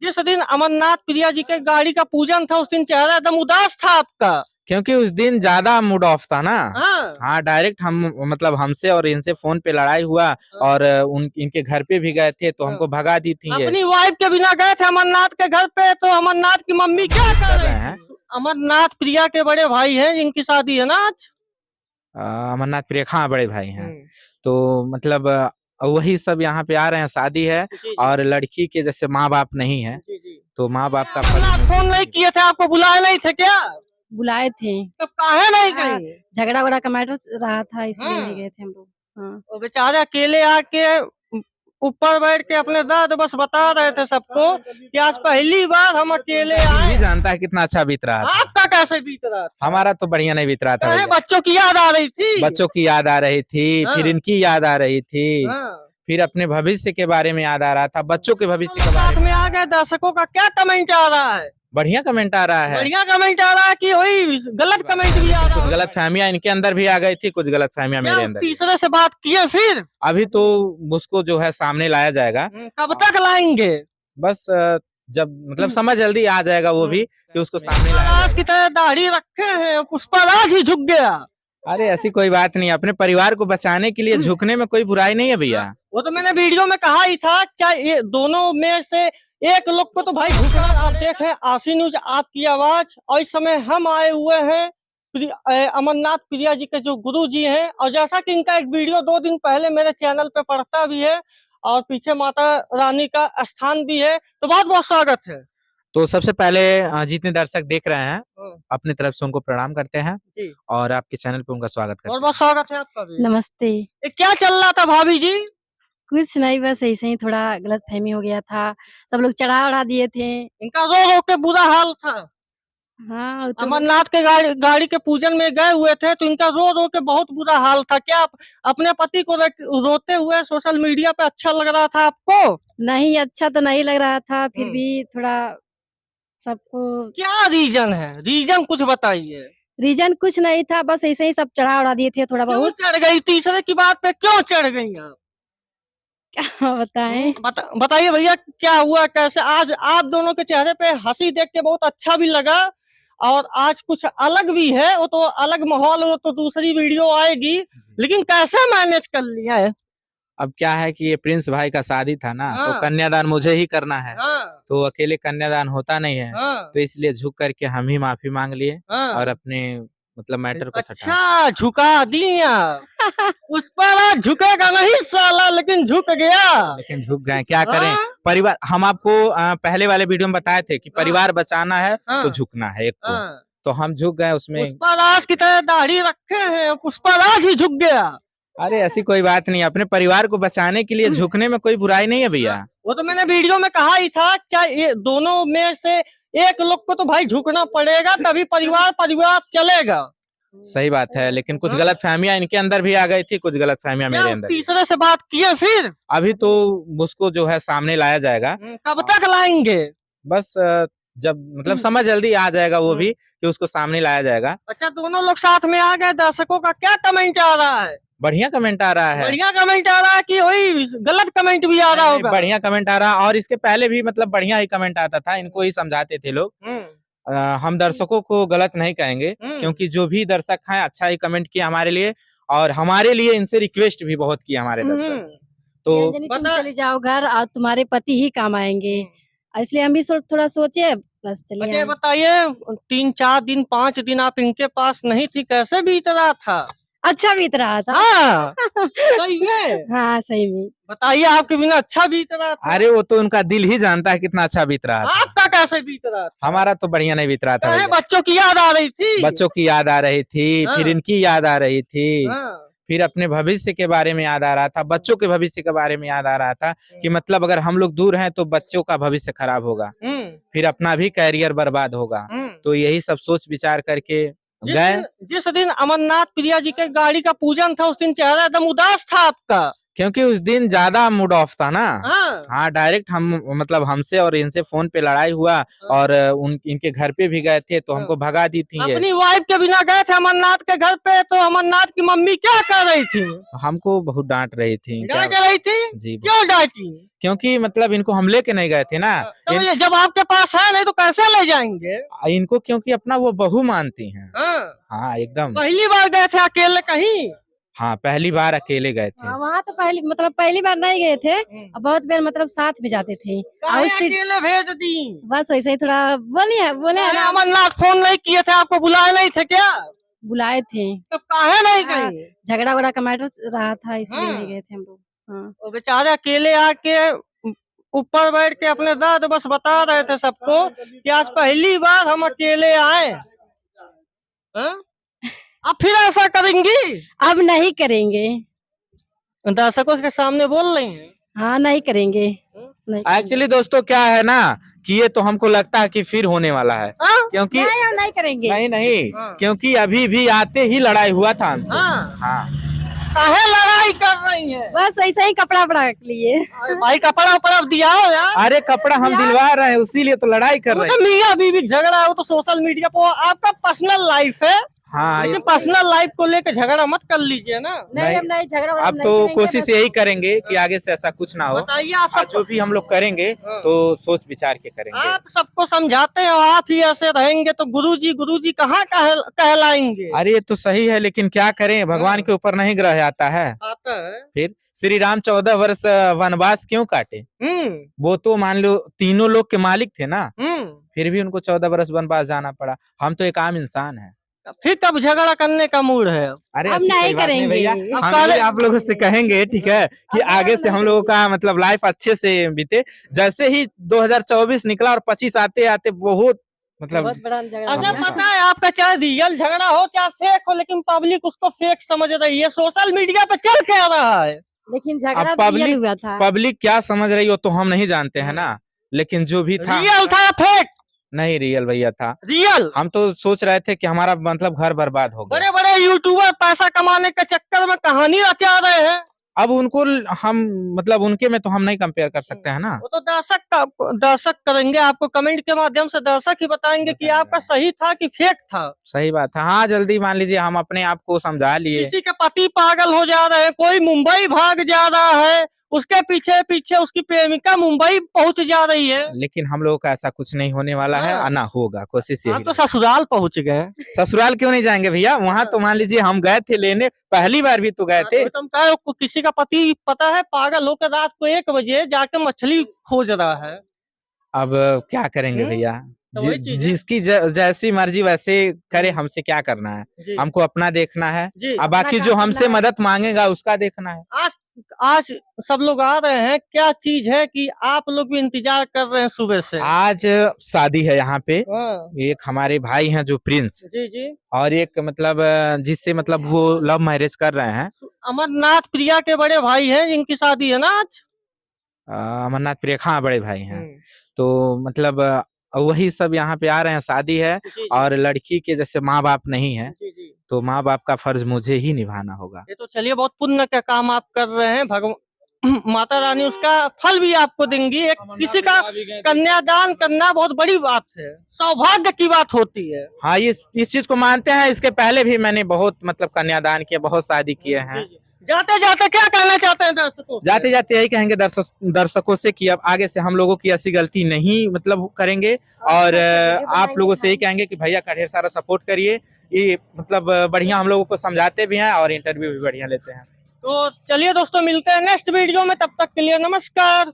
जिस दिन अमरनाथ प्रिया जी के गाड़ी का पूजन था उस दिन चेहरा एकदम उदास था आपका। क्योंकि उस दिन ज्यादा मूड ऑफ था ना। हाँ, हाँ, डायरेक्ट हम मतलब हमसे और इनसे फोन पे लड़ाई हुआ और इनके घर पे भी गए थे तो हमको भगा दी थी ये। अपनी वाइफ के बिना गए थे अमरनाथ के घर पे, तो अमरनाथ की मम्मी क्या कर रहे हैं? अमरनाथ प्रिया के बड़े भाई हैं जिनकी शादी है ना आज। अमरनाथ प्रिया, हाँ बड़े भाई हैं। तो मतलब वही सब यहाँ पे आ रहे हैं, शादी है और लड़की के जैसे माँ बाप नहीं है तो माँ बाप का फोन नहीं किए थे, आपको बुलाए नहीं थे क्या? बुलाए थे, तो काहे नहीं गए? झगड़ा वगड़ा का मैटर रहा था इसलिए नहीं गए थे हम लोग। हाँ। वो बेचारे अकेले आके ऊपर बैठ के अपने दर्द बस बता रहे थे सबको कि आज पहली बार हम अकेले आए। नहीं जानता है कितना अच्छा बीत रहा था। आपका कैसे बीत रहा था? हमारा तो बढ़िया नहीं बीत रहा था भैया। बच्चों की याद आ रही थी, बच्चों की याद आ रही थी, फिर इनकी याद आ रही थी, फिर अपने भविष्य के बारे में याद आ रहा था, बच्चों के भविष्य के बारे में। आ गए, दर्शकों का क्या कमेंट आ रहा है? बढ़िया कमेंट आ रहा है। बढ़िया कमेंट आ रहा है कि वही गलत कमेंट भी आ रहा है? कुछ गलत फहमियां इनके अंदर भी आ गई थी, कुछ गलत फहमियां मेरे अंदर। तीसरे से बात किए फिर? अभी तो उसको जो है सामने लाया जाएगा। कब तक लाएंगे? बस जब मतलब समझ जल्दी आ जाएगा वो भी कि उसको सामने लाया की तरह दाढ़ी रखे हैं, पुष्पराज ही झुक गया। अरे ऐसी कोई बात नहीं, अपने परिवार को बचाने के लिए झुकने में कोई बुराई नहीं है भैया। वो तो मैंने वीडियो में कहा ही था, चाहे दोनों में से एक लोग को तो भाई झुकना। आप देखें आशी न्यूज आपकी आवाज, और इस समय हम आए हुए हैं अमरनाथ प्रिया जी के जो गुरु जी हैं, और जैसा कि इनका एक वीडियो 2 दिन पहले मेरे चैनल पे पड़ता भी है और पीछे माता रानी का स्थान भी है, तो बहुत बहुत स्वागत है। तो सबसे पहले जितने दर्शक देख रहे हैं अपनी तरफ से उनको प्रणाम करते हैं जी, और आपके चैनल पे उनका स्वागत करते हैं। बहुत बहुत स्वागत है आपका भी। नमस्ते। क्या चल रहा था भाभी जी? कुछ नहीं, बस ऐसे ही थोड़ा गलत फहमी हो गया था, सब लोग चढ़ा दिए थे। इनका रो रो के बुरा हाल था। हाँ, तो अमरनाथ के गाड़ी के पूजन में गए हुए थे तो इनका रो रो के बहुत बुरा हाल था। क्या आप अपने पति को रोते हुए सोशल मीडिया पे अच्छा लग रहा था आपको? नहीं, अच्छा तो नहीं लग रहा था, फिर भी थोड़ा सबको। क्या रीजन है? रीजन कुछ बताइए। रीजन कुछ नहीं था, बस ऐसे ही सब चढ़ा दिए थे थोड़ा बहुत। चढ़ गई तीसरे की बात पे, क्यों चढ़ गई आप? क्या बताएं? बताइए भैया, क्या हुआ, कैसे? आज आप दोनों के चेहरे पे हंसी देख के बहुत अच्छा भी लगा, और आज कुछ अलग भी है, वो तो अलग माहौल, वो तो दूसरी वीडियो आएगी, लेकिन कैसे मैनेज कर लिया है? अब क्या है कि ये प्रिंस भाई का शादी था ना, तो कन्यादान मुझे ही करना है। तो अकेले कन्यादान होता नहीं है, तो इसलिए झुक करके हम ही माफी मांग लिए और अपने मतलब मैटर को अच्छा झुका दिया। उस पर झुकेगा नहीं साला, लेकिन झुक गया। लेकिन झुक गए, क्या करें। परिवार, हम आपको पहले वाले वीडियो में बताए थे कि परिवार बचाना है तो झुकना है एक को, तो हम झुक गए उसमें। पुष्पराज की तरह दाढ़ी रखे हैं, पुष्पराज ही झुक गया। अरे ऐसी कोई बात नहीं, अपने परिवार को बचाने के लिए झुकने में कोई बुराई नहीं है भैया। वो तो मैंने वीडियो में कहा ही था, चाहे दोनों में से एक लोग को तो भाई झुकना पड़ेगा, तभी परिवार चलेगा। सही बात है, लेकिन कुछ गलत फहमियां इनके अंदर भी आ गई थी, कुछ गलत फहमियां मेरे अंदर। तीसरे से बात किए फिर? अभी तो उसको जो है सामने लाया जाएगा। कब तक लाएंगे? बस जब मतलब समझ जल्दी आ जाएगा वो भी कि उसको सामने लाया जाएगा। अच्छा, दोनों लोग साथ में आ गए, दर्शकों का क्या कमेंट आ रहा है? बढ़िया कमेंट आ रहा है। बढ़िया कमेंट आ रहा है कि वही गलत कमेंट भी आ रहा होगा? बढ़िया कमेंट आ रहा, और इसके पहले भी मतलब बढ़िया ही कमेंट आता था, इनको ही समझाते थे लोग। हम दर्शकों को गलत नहीं कहेंगे, क्योंकि जो भी दर्शक हैं अच्छा ही कमेंट किया हमारे लिए, और हमारे लिए इनसे रिक्वेस्ट भी बहुत किया हमारे दर्शक। तो तुम चले जाओ घर और तुम्हारे पति ही काम आएंगे, इसलिए हम भी थोड़ा सोचे, बस चलिए। अच्छा बताइए, 3-4 दिन 5 दिन आप इनके पास नहीं थी, कैसे बीत रहा था? अच्छा बीत रहा था। हाँ, सही में। हाँ सही में। बताइए, आपके बिना अच्छा बीत रहा था? अरे वो तो उनका दिल ही जानता है कितना अच्छा बीत रहा था। आपका कैसे बीत रहा था? हमारा तो बढ़िया नहीं बीत रहा था। बच्चों की याद आ रही थी, बच्चों की याद आ रही थी, फिर इनकी याद आ रही थी, फिर अपने भविष्य के बारे में याद आ रहा था, बच्चों के भविष्य के बारे में याद आ रहा था कि मतलब अगर हम लोग दूर हैं तो बच्चों का भविष्य खराब होगा, फिर अपना भी कैरियर बर्बाद होगा। तो यही सब सोच विचार करके गए। जिस दिन अमरनाथ प्रिया जी के गाड़ी का पूजन था उस दिन चेहरा एकदम उदास था आपका। क्योंकि उस दिन ज्यादा मूड ऑफ था ना। हाँ हाँ, डायरेक्ट हम मतलब हमसे और इनसे फोन पे लड़ाई हुआ और इनके घर पे भी गए थे तो हमको भगा दी थी ये। अपनी वाइफ के बिना गए थे अमरनाथ के घर पे, तो अमरनाथ की मम्मी क्या कर रही थी? हमको बहुत डांट रही थी। डांट रही थी? जी, क्यों डांटी? क्योंकि मतलब इनको हम लेके नहीं गए थे ना। तो ये जब आपके पास है नहीं तो कैसे ले जाएंगे? इनको क्योंकि अपना वो बहू मानती हैं। हाँ। हाँ एकदम। पहली बार गए थे अकेले कहीं? हाँ, पहली बार अकेले गए थे। वहाँ तो पहली बार नहीं गए थे, बहुत बार मतलब साथ भी जाते थे। काहे उस दिन अकेले भेज दी? बस वैसे ही थोड़ा बोले है ना, अमरनाथ फोन नहीं किए थे आपको, बुलाए नहीं थे क्या? बुलाए थे, तो काहे नहीं हाँ, गए? झगड़ा वगड़ा का मैटर रहा था इसलिए हाँ। नहीं गए थे हम लोग। हाँ। वो बेचारे अकेले आके ऊपर बैठ के अपने दर्द बस बता रहे थे सबको कि आज पहली बार हम अकेले आए। हाँ? अब फिर ऐसा करेंगी? अब नहीं करेंगे। दर्शकों के सामने बोल रही हैं। हाँ, नहीं करेंगे, नहीं करेंगे। एक्चुअली दोस्तों क्या है ना कि ये तो हमको लगता है कि फिर होने वाला है, हाँ? क्योंकि नहीं, हम नहीं करेंगे। नहीं हाँ। क्योंकि अभी भी आते ही लड़ाई हुआ था हमसे। हाँ। हाँ, काहे लड़ाई कर रही है? बस ऐसे ही कपड़ा वपड़ा के लिए। भाई कपड़ा उपड़ा दिया हो यार। अरे कपड़ा हम दिलवा रहे हैं उसीलिए तो लड़ाई कर वो रहे तो हैं। मियां बीवी झगड़ा है, वो तो सोशल मीडिया पर आपका पर्सनल लाइफ है। हाँ, लेकिन पर्सनल लाइफ को लेकर झगड़ा मत कर लीजिए ना। नहीं, हम नहीं झगड़ा वगड़ा अब नहीं तो करेंगे, कोशिश बस- यही करेंगे कि आगे से ऐसा कुछ ना हो। बताइए आप और सब जो भी हम लोग करेंगे हाँ। तो सोच विचार के करेंगे। आप सबको समझाते हैं और आप ही ऐसे रहेंगे तो गुरुजी कहाँ कहलाएंगे? अरे ये तो सही है लेकिन क्या करें, भगवान के ऊपर नहीं ग्रह आता है। आता है। फिर श्री राम 14 वर्ष वनवास क्यों काटे? वो तो मान लो तीनों लोग के मालिक थे ना, फिर भी उनको 14 वर्ष वनवास जाना पड़ा। हम तो एक आम इंसान है। फिर कब झगड़ा करने का मूड है? अरे हम ऐसी नहीं कोई बात करेंगे। भैया, अब हम सारे- भी आप लोगों से कहेंगे ठीक है कि अब आगे हम से नहीं हम लोगों का मतलब लाइफ अच्छे से बीते। जैसे ही 2024 निकला और 25 आते आते बहुत मतलब बहुत बड़ा झगड़ा अच्छा हो गया। पता है आपका, चाहे रियल झगड़ा हो चाहे फेक हो, लेकिन पब्लिक उसको फेक समझ रही है। सोशल मीडिया पे चल के आ रहा है। लेकिन झगड़ा अब तो रियल हुआ था। पब्लिक क्या समझ रही हो तो हम नहीं जानते हैं ना, लेकिन जो भी था रियल था फेक? नहीं, रियल भैया था। रियल। हम तो सोच रहे थे कि हमारा मतलब घर बर्बाद हो गया। बड़े बड़े यूट्यूबर पैसा कमाने के चक्कर में कहानी रचा रहे हैं। अब उनको हम मतलब उनके में तो हम नहीं कंपेयर कर सकते हैं ना। वो तो दर्शक करेंगे, आपको कमेंट के माध्यम से दर्शक ही बताएंगे कि आपका सही था कि फेक था। सही बात है। हाँ, जल्दी मान लीजिए हम अपने आप को समझा लिए। किसी के पति पागल हो जा रहे हैं, कोई मुंबई भाग जा रहा है, उसके पीछे पीछे उसकी प्रेमिका मुंबई पहुंच जा रही है। लेकिन हम लोगों का ऐसा कुछ नहीं होने वाला है हाँ। और ना होगा। कोशिश यही आप तो ससुराल पहुंच गए। ससुराल क्यों नहीं जाएंगे भैया? वहाँ तो मान लीजिए हम गए थे लेने, पहली बार भी तो गए थे। तुम कहो किसी का पति पता है पागल होकर रात को 1 बजे जाके मछली खोज रहा है। अब क्या करेंगे भैया? तो वही चीज़ है। जिसकी जैसी मर्जी वैसे करे, हमसे क्या करना है? जी। हमको अपना देखना है। जी। अब बाकी अपना जो काम हमसे करना है। मदद मांगेगा उसका देखना है। आज सब लोग आ रहे हैं, क्या चीज है कि आप लोग भी इंतजार कर रहे हैं सुबह से? आज शादी है यहाँ पे। हाँ। एक हमारे भाई हैं जो प्रिंस, जी जी। और एक मतलब जिससे मतलब वो लव मैरिज कर रहे हैं। अमरनाथ प्रिया के बड़े भाई हैं जिनकी शादी है ना आज। अमरनाथ प्रिया, हाँ बड़े भाई हैं। तो मतलब वही सब यहाँ पे आ रहे हैं, शादी है। जी, जी, और लड़की के जैसे माँ बाप नहीं है जी जी। तो माँ बाप का फर्ज मुझे ही निभाना होगा। ये तो चलिए बहुत पुण्य का काम आप कर रहे हैं। भगवान माता रानी उसका फल भी आपको देंगी। एक किसी का कन्यादान करना बहुत बड़ी बात है, सौभाग्य की बात होती है। हाँ, इस चीज को मानते हैं। इसके पहले भी मैंने बहुत मतलब कन्यादान किया, बहुत शादी किए हैं। जाते जाते क्या कहना चाहते हैं दर्शकों से? जाते जाते यही कहेंगे दर्शकों से कि अब आगे से हम लोगों की ऐसी गलती नहीं मतलब करेंगे। और आप लोगों से यही कहेंगे कि भैया का ढेर सारा सपोर्ट करिए। ये मतलब बढ़िया हम लोगों को समझाते भी हैं और इंटरव्यू भी बढ़िया लेते हैं। तो चलिए दोस्तों, मिलते हैं नेक्स्ट वीडियो में। तब तक के लिए नमस्कार।